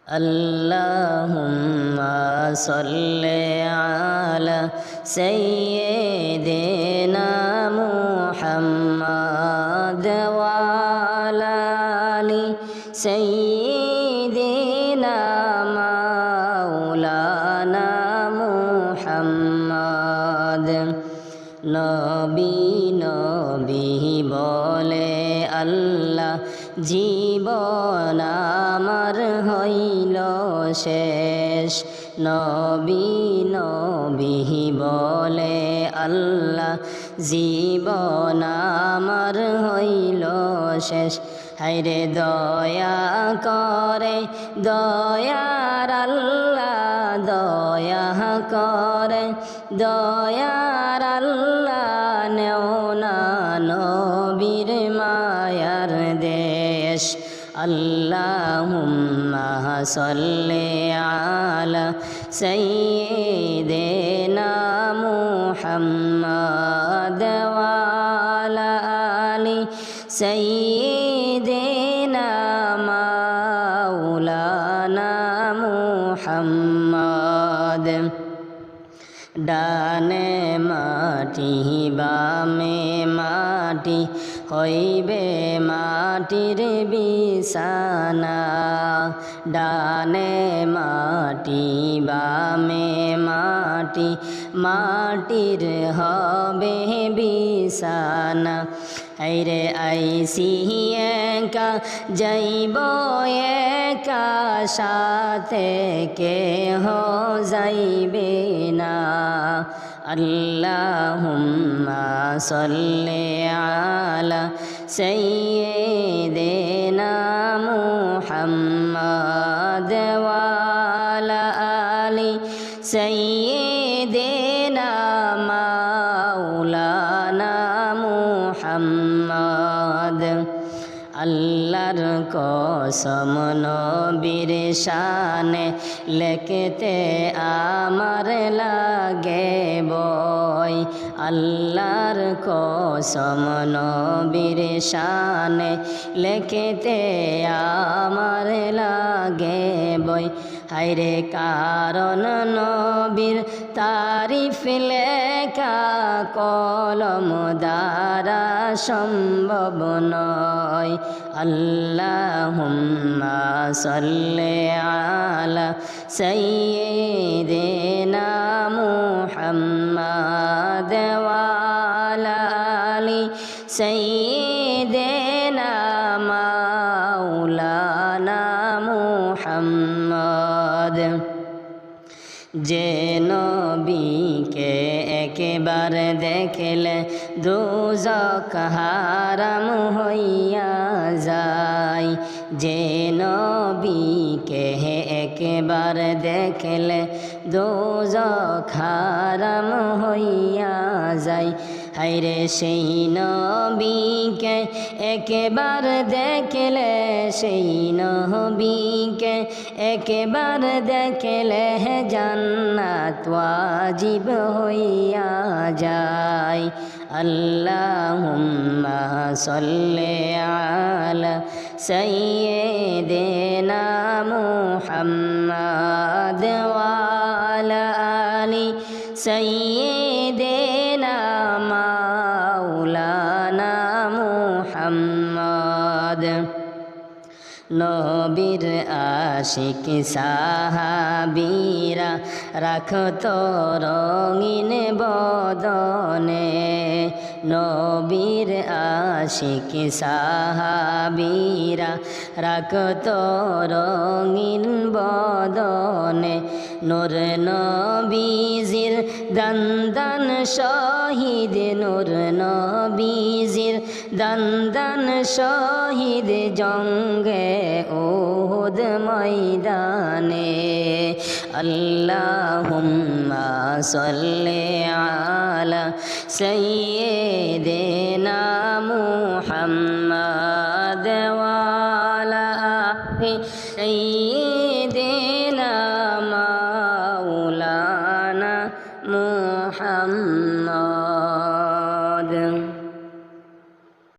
اللهم صل على سيدنا محمد وعلى آل سيدنا مولانا محمد নবী নবী বলে আল্লাহ জীবন আমার হইল শেষ নবী নবী বলে আল্লাহ জীবন আমার হইল শেষ হায়রে দয়া করে দয়ার আল্লাহ দয়া করে দয়ার আল্লাহ নেও না নবীর মায়ার দেশ আল্লাহুম্মা সাল্লি আলা সাইয়্যিদিনা মুহাম্মাদ ওয়া আলা আলি সাইয়্যিদিনা মাওলানা মুহাম্মাদ ডানে মাটি বামে মাটি হইবে মাটির বিছানা ডানে মাটি বামে মাটি মাটির হবে বিছানা আইরে আইসি একা যাইব একা সাথে কেহ যাইবে না আল্লাহুম্মা সাল্লি আলা সাইয়্যিদিনা মুহাম্মাদ ওয়া আলা আলি সাইয়্যিদিনা মাওলানা মুহাম্মাদ আল্লাহর কসম নবীর শানে লেখতে আমার লাগে বই আল্লাহর কসম নবীর শানে লেখতে আমার লাগে বই হায়রে কারণ নবীর তারিফ লেখা কলম দ্বারা সম্ভব নয় আল্লাহুম্মা সাল্লি আলা সাইয়্যিদিনা মুহাম্মাদ ওয়া আলা আলি সাইয়্যিদিনা মাওলানা মুহাম্মাদ যে নবীকে একবার দেখলে দোজখ হারাম হইয়া যায় যে নবীকে একবার দেখলে দোজখ হারাম হইয়া যায় হায়রে সেই নবীকে একবার দেখলে সেই নবীকে একবার দেখলে জান্নাত ওয়াজিব হইয়া যায় আল্লাহুম্মা সাল্লি আলা সাইয়্যিদিনা মুহাম্মাদ ওয়া আলা আলি সাইয়্যিদিনা মাওলানা মুহাম্মাদ নবীর আশিক সাহাবীরা রাখত রঙিন বদনে নবীর আশিক সাহাবীরা রাখত রঙিন বদনে নূর নবীজির দান শহীদ নূর নবীজির দান শহীদ জঙ্গে উহুদ ময়দানে আল্লাহুম্মা সাল্লি আলা সাইয়্যিদিনা মুহাম্মাদ ওয়া আলা আলি